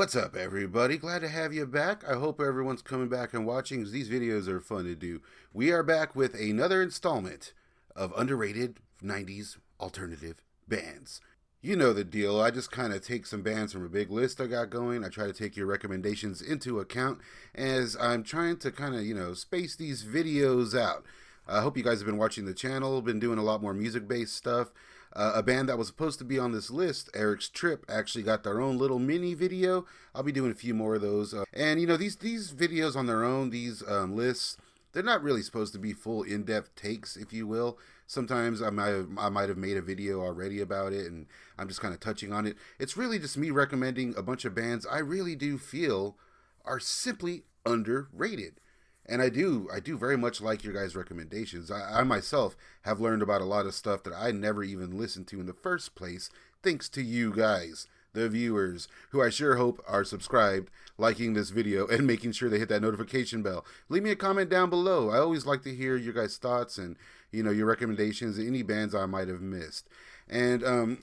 What's up, everybody? Glad to have you back. I hope everyone's coming back and watching because these videos are fun to do. We are back with another installment of underrated 90s alternative bands. You know the deal. I just kind of take some bands from a big list I got going. I try to take your recommendations into account as I'm trying to kind of, space these videos out. I hope you guys have been watching the channel, been doing a lot more music-based stuff. A band that was supposed to be on this list, Eric's Trip, actually got their own little mini video. I'll be doing a few more of those. These videos on their own, these lists, they're not really supposed to be full in-depth takes, if you will. Sometimes I might have made a video already about it, and I'm just kind of touching on it. It's really just me recommending a bunch of bands I really do feel are simply underrated. And I do very much like your guys' recommendations. I myself have learned about a lot of stuff that I never even listened to in the first place, thanks to you guys, the viewers, who I sure hope are subscribed, liking this video, and making sure they hit that notification bell. Leave me a comment down below. I always like to hear your guys' thoughts and, your recommendations, any bands I might have missed. And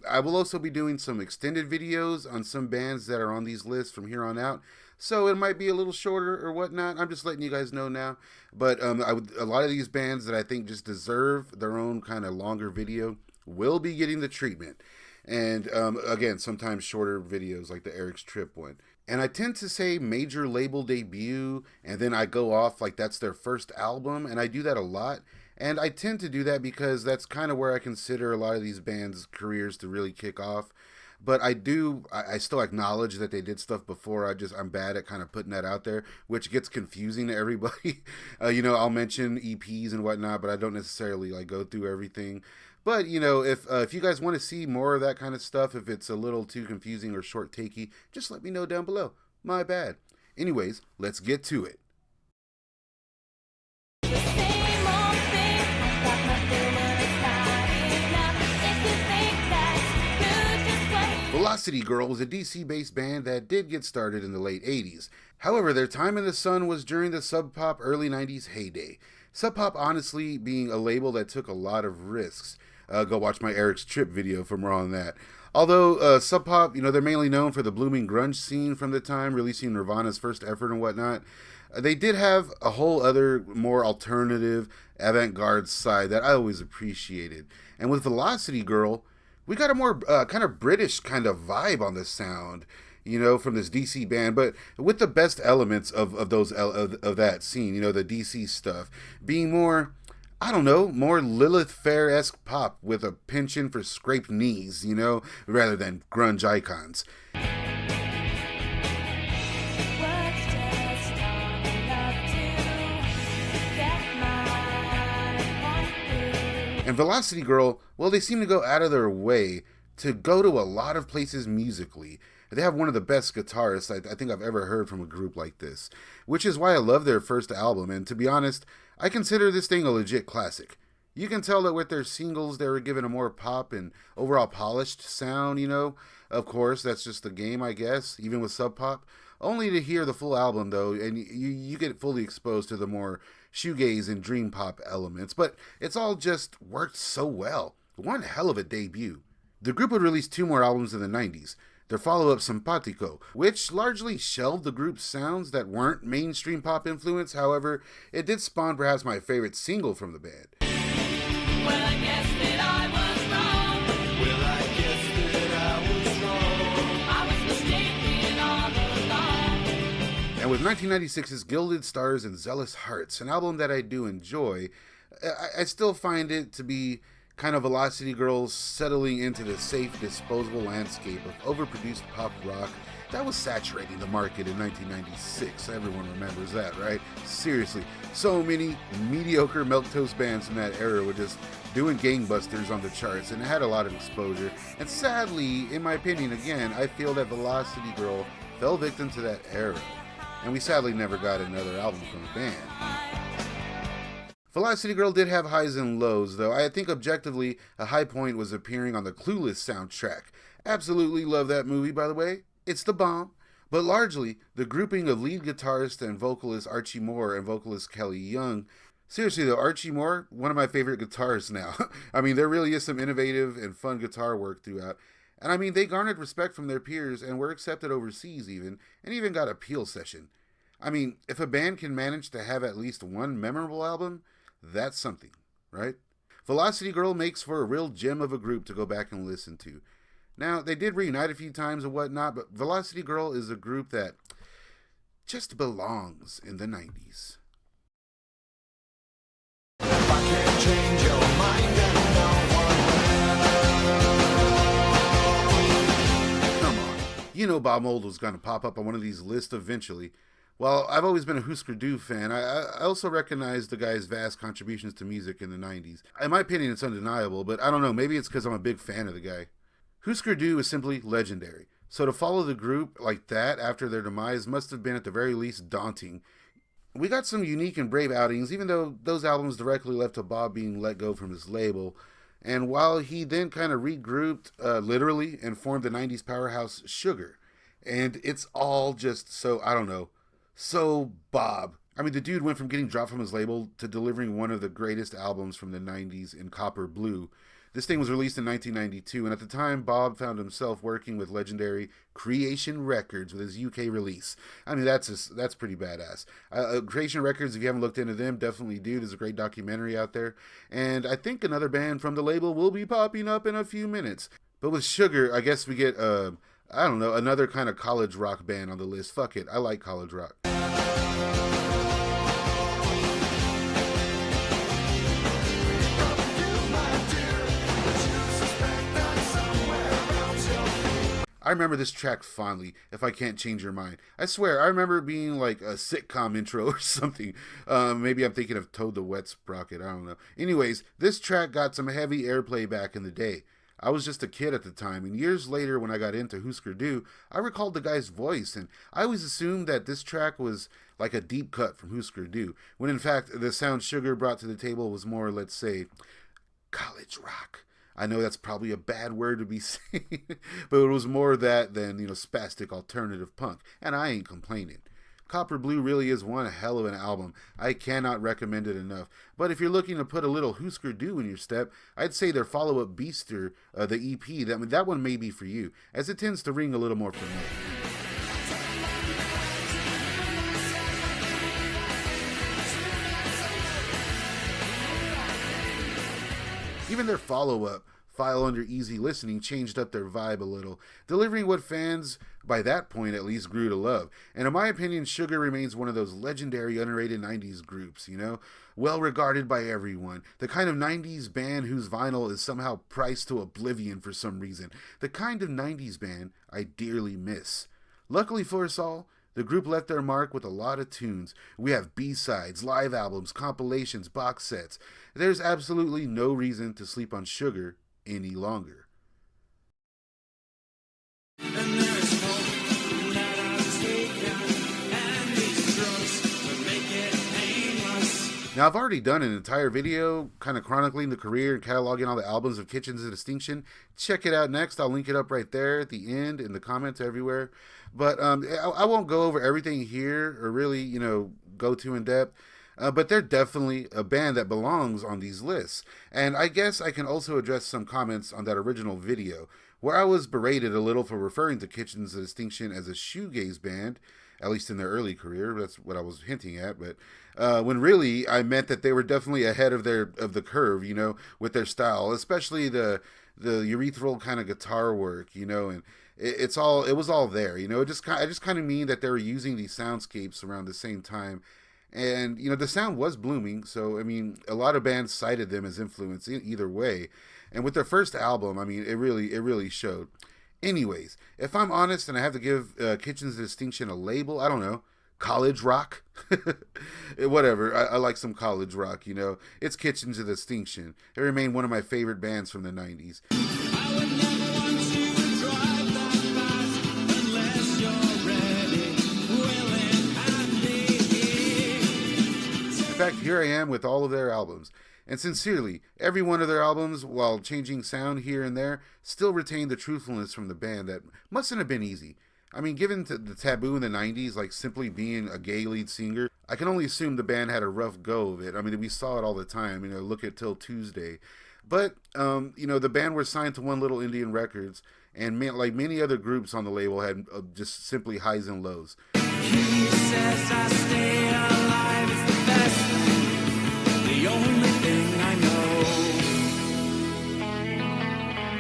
I will also be doing some extended videos on some bands that are on these lists from here on out. So it might be a little shorter or whatnot. I'm just letting you guys know now. But a lot of these bands that I think just deserve their own kind of longer video will be getting the treatment. And again, sometimes shorter videos like the Eric's Trip one. And I tend to say major label debut, and then I go off like that's their first album. And I do that a lot. And I tend to do that because that's kind of where I consider a lot of these bands' careers to really kick off. But I still acknowledge that they did stuff before. I'm bad at kind of putting that out there, which gets confusing to everybody. I'll mention EPs and whatnot, but I don't necessarily like go through everything. But, if you guys want to see more of that kind of stuff, if it's a little too confusing or short takey, just let me know down below. My bad. Anyways, let's get to it. Velocity Girl was a DC-based band that did get started in the late 80s. However, their time in the sun was during the Sub Pop early 90s heyday. Sub Pop honestly being a label that took a lot of risks. Go watch my Eric's Trip video for more on that. Although Sub Pop, they're mainly known for the blooming grunge scene from the time, releasing Nirvana's first effort and whatnot. They did have a whole other more alternative, avant-garde side that I always appreciated. And with Velocity Girl, we got a more kind of British kind of vibe on the sound, from this DC band, but with the best elements of that scene, the DC stuff being more, I don't know, more Lilith Fair-esque pop with a penchant for scraped knees, rather than grunge icons. And Velocity Girl, well, they seem to go out of their way to go to a lot of places musically. They have one of the best guitarists I think I've ever heard from a group like this, which is why I love their first album. And to be honest, I consider this thing a legit classic. You can tell that with their singles, they were given a more pop and overall polished sound, Of course, that's just the game, I guess, even with Sub Pop. Only to hear the full album, though, and you get fully exposed to the more shoegaze and dream pop elements. But it's all just worked so well. One hell of a debut. The group would release 2 more albums in the 90s. Their follow-up, Simpatico, which largely shelved the group's sounds that weren't mainstream pop influence. However, it did spawn perhaps my favorite single from the band. Well, I guess that I was wrong. Well, I guess that I was wrong. I was mistaken all along. And with 1996's Gilded Stars and Zealous Hearts, an album that I do enjoy, I still find it to be kind of Velocity Girls settling into the safe, disposable landscape of overproduced pop rock that was saturating the market in 1996. Everyone remembers that, right? Seriously, so many mediocre milquetoast bands from that era were just doing gangbusters on the charts, and it had a lot of exposure. And sadly, in my opinion, again, I feel that Velocity Girl fell victim to that era, and we sadly never got another album from the band. Velocity Girl did have highs and lows, though. I think objectively, a high point was appearing on the Clueless soundtrack. Absolutely love that movie, by the way. It's the bomb. But largely, the grouping of lead guitarist and vocalist Archie Moore and vocalist Kelly Young. Seriously though, Archie Moore, one of my favorite guitarists now. I mean, there really is some innovative and fun guitar work throughout. And I mean, they garnered respect from their peers and were accepted overseas even, and even got a Peel session. I mean, if a band can manage to have at least one memorable album, that's something, right? Velocity Girl makes for a real gem of a group to go back and listen to. Now, they did reunite a few times and whatnot, but Velocity Girl is a group that just belongs in the 90s. If I can't change your mind, then no one will. Come on. You know Bob Mould was going to pop up on one of these lists eventually. Well, I've always been a Husker Du fan. I also recognize the guy's vast contributions to music in the 90s. In my opinion, it's undeniable, but I don't know, maybe it's because I'm a big fan of the guy. Husker Du is simply legendary. So to follow the group like that after their demise must have been at the very least daunting. We got some unique and brave outings, even though those albums directly led to Bob being let go from his label. And while he then kind of regrouped, literally, and formed the 90s powerhouse Sugar. And it's all just so, I don't know, so Bob. I mean, the dude went from getting dropped from his label to delivering one of the greatest albums from the 90s in Copper Blue. This thing was released in 1992, and at the time, Bob found himself working with legendary Creation Records with his UK release. I mean, that's pretty badass. Creation Records, if you haven't looked into them, definitely do. There's a great documentary out there. And I think another band from the label will be popping up in a few minutes. But with Sugar, I guess we get, I don't know, another kind of college rock band on the list. Fuck it, I like college rock. I remember this track fondly, If I Can't Change Your Mind. I swear, I remember it being like a sitcom intro or something. Maybe I'm thinking of Toad the Wet Sprocket, I don't know. Anyways, this track got some heavy airplay back in the day. I was just a kid at the time, and years later when I got into Husker Du, I recalled the guy's voice, and I always assumed that this track was like a deep cut from Husker Du, when in fact the sound Sugar brought to the table was more, let's say, college rock. I know that's probably a bad word to be saying, but it was more that than, spastic alternative punk, and I ain't complaining. Copper Blue really is one hell of an album. I cannot recommend it enough. But if you're looking to put a little Husker Du in your step, I'd say their follow-up Beaster, the EP, that one may be for you, as it tends to ring a little more familiar. Even their follow-up, File Under Easy Listening, changed up their vibe a little, delivering what fans, by that point at least, grew to love. And in my opinion, Sugar remains one of those legendary, underrated 90s groups, well regarded by everyone. The kind of 90s band whose vinyl is somehow priced to oblivion for some reason. The kind of 90s band I dearly miss. Luckily for us all, the group left their mark with a lot of tunes. We have B-sides, live albums, compilations, box sets. There's absolutely no reason to sleep on Sugar any longer. Now, I've already done an entire video kind of chronicling the career and cataloging all the albums of Kitchens of Distinction. Check it out next. I'll link it up right there at the end, in the comments, everywhere. But I won't go over everything here or really, go too in depth. But they're definitely a band that belongs on these lists. And I guess I can also address some comments on that original video, where I was berated a little for referring to Kitchens of Distinction as a shoegaze band, at least in their early career. That's what I was hinting at. But when really I meant that they were definitely ahead of the curve, with their style, especially the urethral kind of guitar work, and it was all there, I just kind of mean that they were using these soundscapes around the same time. And, the sound was blooming, so, a lot of bands cited them as influence either way. And with their first album, it really showed. Anyways, if I'm honest and I have to give Kitchens of Distinction a label, I don't know, college rock? Whatever, I like some college rock, It's Kitchens of Distinction. They remain one of my favorite bands from the 90s. I would never want to drive that fast unless you're ready, willing, and me. In fact, here I am with all of their albums. And sincerely, every one of their albums, while changing sound here and there, still retained the truthfulness from the band that mustn't have been easy. Given the taboo in the 90s, like simply being a gay lead singer, I can only assume the band had a rough go of it. We saw it all the time, look at Till Tuesday. But, the band were signed to One Little Indian Records, and like many other groups on the label had just simply highs and lows. He says I stay alive, it's the best, the only thing I know.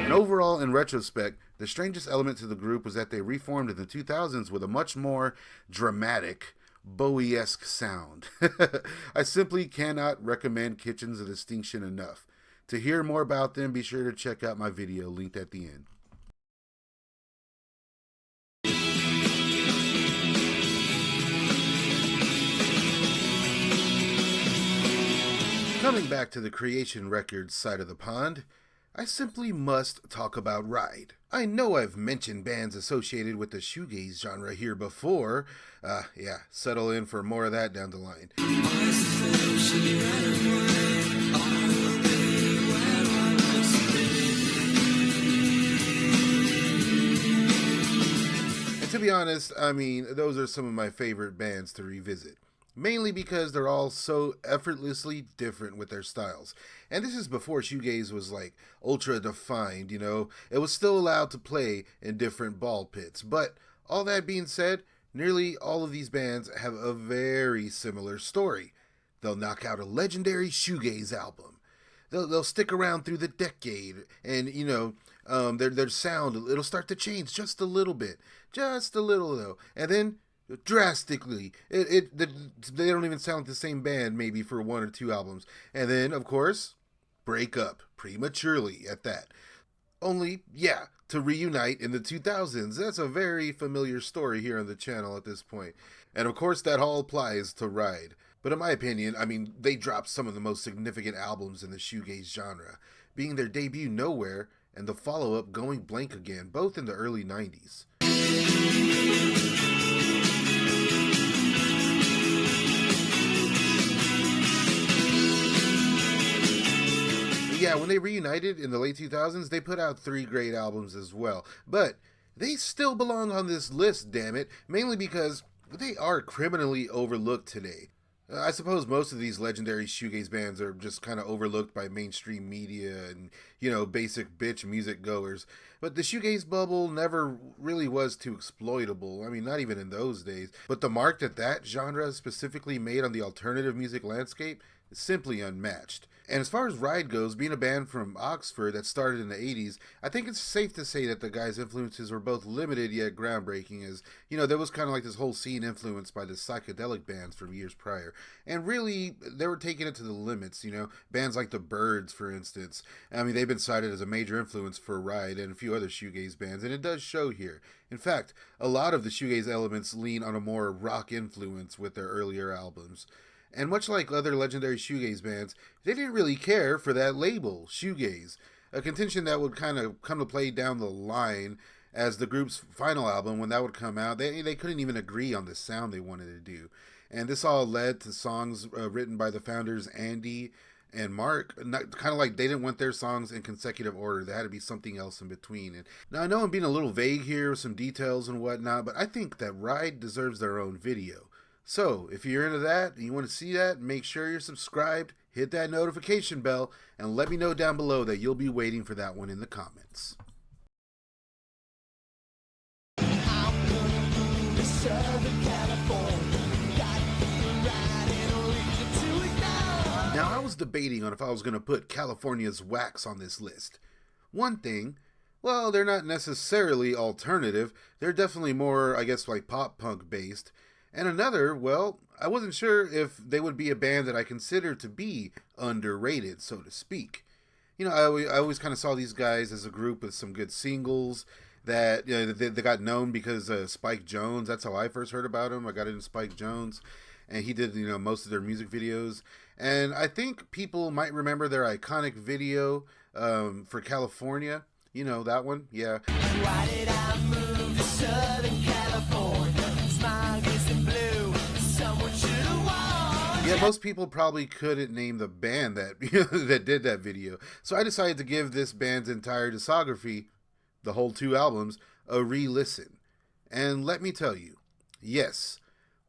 And overall, in retrospect, the strangest element to the group was that they reformed in the 2000s with a much more dramatic, Bowie-esque sound. I simply cannot recommend Kitchens of Distinction enough. To hear more about them, be sure to check out my video linked at the end. Coming back to the Creation Records side of the pond, I simply must talk about Ride. I know I've mentioned bands associated with the shoegaze genre here before. Yeah, settle in for more of that down the line. And to be honest, I mean, those are some of my favorite bands to revisit. Mainly because they're all so effortlessly different with their styles. And this is before shoegaze was like ultra defined, you know. It was still allowed to play in different ball pits. But all that being said, nearly all of these bands have a very similar story. They'll knock out a legendary shoegaze album. They'll stick around through the decade, and you know, their sound, it'll start to change just a little bit. Just a little though. And then drastically. They don't even sound like the same band maybe for one or two albums. And then, of course, break up prematurely at that. Only, yeah, to reunite in the 2000s. That's a very familiar story here on the channel at this point. And of course, that all applies to Ride. But in my opinion, I mean, they dropped some of the most significant albums in the shoegaze genre, being their debut Nowhere and the follow-up Going Blank Again, both in the early 90s. Yeah, when they reunited in the late 2000s, they put out 3 great albums as well. But they still belong on this list, damn it, mainly because they are criminally overlooked today. I suppose most of these legendary shoegaze bands are just kind of overlooked by mainstream media and, you know, basic bitch music goers. But the shoegaze bubble never really was too exploitable. I mean, not even in those days. But the mark that genre specifically made on the alternative music landscape is simply unmatched. And as far as Ride goes, being a band from Oxford that started in the 80s, I think it's safe to say that the guys' influences were both limited yet groundbreaking, as, you know, there was kind of like this whole scene influenced by the psychedelic bands from years prior. And really, they were taking it to the limits, you know, bands like the Byrds, for instance. I mean, they've been cited as a major influence for Ride and a few other shoegaze bands, and it does show here. In fact, a lot of the shoegaze elements lean on a more rock influence with their earlier albums. And much like other legendary shoegaze bands, they didn't really care for that label, shoegaze, a contention that would kind of come to play down the line as the group's final album, when that would come out. They couldn't even agree on the sound they wanted to do. And this all led to songs written by the founders Andy and Mark, kind of like they didn't want their songs in consecutive order. There had to be something else in between. And now I know I'm being a little vague here with some details and whatnot, but I think that Ride deserves their own video. So, if you're into that and you want to see that, make sure you're subscribed, hit that notification bell, and let me know down below that you'll be waiting for that one in the comments. Now, I was debating on if I was going to put California's Wax on this list. One thing, well, they're not necessarily alternative. They're definitely more, I guess, like pop-punk based. And another, well, I wasn't sure if they would be a band that I consider to be underrated, so to speak. You know, I always kind of saw these guys as a group with some good singles that, you know, they got known because Spike Jonze. That's how I first heard about him. I got into Spike Jonze, and he did, you know, most of their music videos. And I think people might remember their iconic video for California. You know, that one? Yeah. Why did I move to Southern California? Smile kissing blue. Someone should have warned. Yeah, most people probably couldn't name the band that that did that video. So I decided to give this band's entire discography, the whole 2 albums, a re-listen. And let me tell you, yes,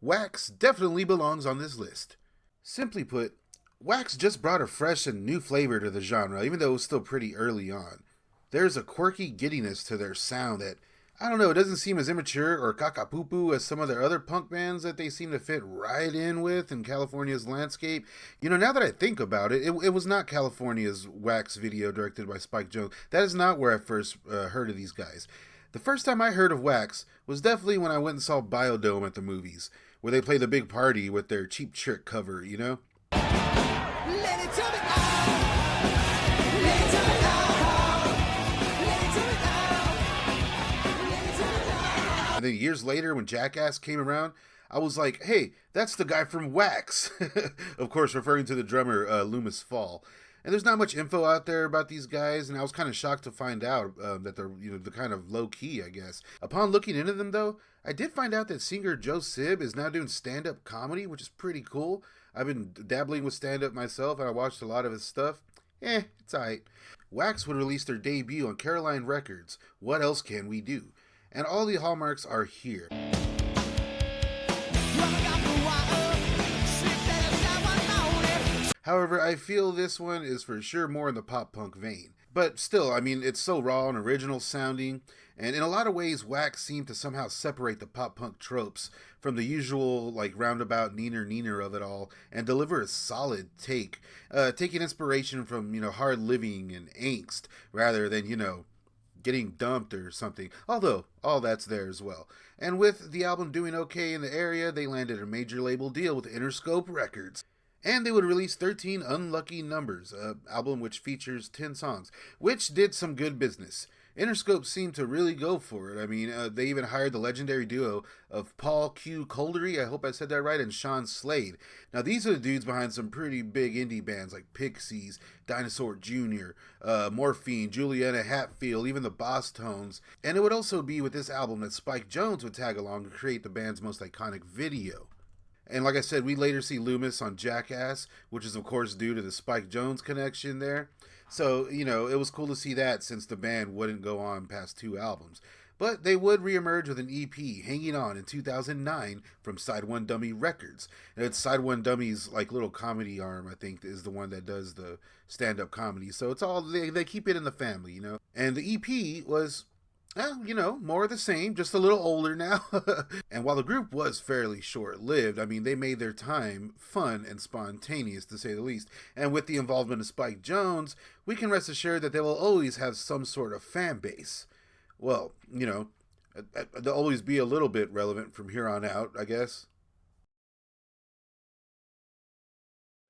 Wax definitely belongs on this list. Simply put, Wax just brought a fresh and new flavor to the genre, even though it was still pretty early on. There's a quirky giddiness to their sound that, I don't know, it doesn't seem as immature or cacapoopoo as some of their other punk bands that they seem to fit right in with in California's landscape. You know, now that I think about it, it was not California's Wax video directed by Spike Jonze. That is not where I first heard of these guys. The first time I heard of Wax was definitely when I went and saw Biodome at the movies, where they play the big party with their Cheap Trick cover, you know? Let it tell me out. Let it tell me out. Let it tell me out. Let it tell me out. And then years later, when Jackass came around, I was like, hey, that's the guy from Wax. Of course, referring to the drummer, Loomis Fall. And there's not much info out there about these guys, and I was kind of shocked to find out that they're, you know, the kind of low-key, I guess. Upon looking into them, though, I did find out that singer Joe Sib is now doing stand-up comedy, which is pretty cool. I've been dabbling with stand-up myself, and I watched a lot of his stuff. It's alright. Wax would release their debut on Caroline Records, What Else Can We Do? And all the hallmarks are here. However, I feel this one is for sure more in the pop-punk vein. But still, I mean, it's so raw and original sounding, and in a lot of ways, Wax seemed to somehow separate the pop-punk tropes from the usual, like, roundabout neener of it all, and deliver a solid take, taking inspiration from, you know, hard living and angst, rather than, you know, getting dumped or something, although all that's there as well. And with the album doing okay in the area, they landed a major label deal with Interscope Records. And they would release 13 Unlucky Numbers, an album which features 10 songs, which did some good business. Interscope seemed to really go for it. I mean, they even hired the legendary duo of Paul Q. Coldery, I hope I said that right, and Sean Slade. Now, these are the dudes behind some pretty big indie bands like Pixies, Dinosaur Jr., Morphine, Juliana Hatfield, even the Boss Tones. And it would also be with this album that Spike Jonze would tag along to create the band's most iconic video. And like I said, we later see Loomis on Jackass, which is of course due to the Spike Jonze connection there. So, you know, it was cool to see that since the band wouldn't go on past 2 albums. But they would reemerge with an EP, Hanging On, in 2009 from Side One Dummy Records. And it's Side One Dummy's like little comedy arm, I think, is the one that does the stand-up comedy. So it's all, they keep it in the family, you know. And the EP was, well, you know, more of the same, just a little older now. And while the group was fairly short-lived, I mean, they made their time fun and spontaneous, to say the least. And with the involvement of Spike Jonze, we can rest assured that they will always have some sort of fan base. Well, you know, they'll always be a little bit relevant from here on out, I guess.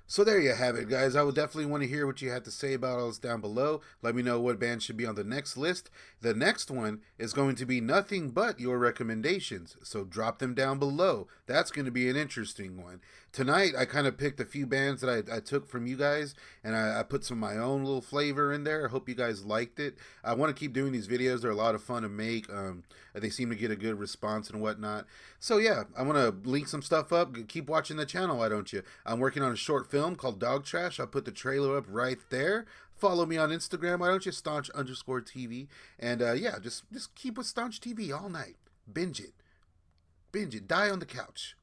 So there you have it, guys. I would definitely want to hear what you had to say about all this down below. Let me know what band should be on the next list. The next one is going to be nothing but your recommendations, so drop them down below. That's going to be an interesting one. Tonight, I kind of picked a few bands that I took from you guys, and I put some of my own little flavor in there. I hope you guys liked it. I want to keep doing these videos. They're a lot of fun to make. They seem to get a good response and whatnot. So yeah, I want to link some stuff up. Keep watching the channel, why don't you? I'm working on a short film called Dog Trash. I'll put the trailer up right there. Follow me on Instagram, why don't you? Staunch_TV. And yeah, just keep with Staunch TV all night. Binge it. Die on the couch.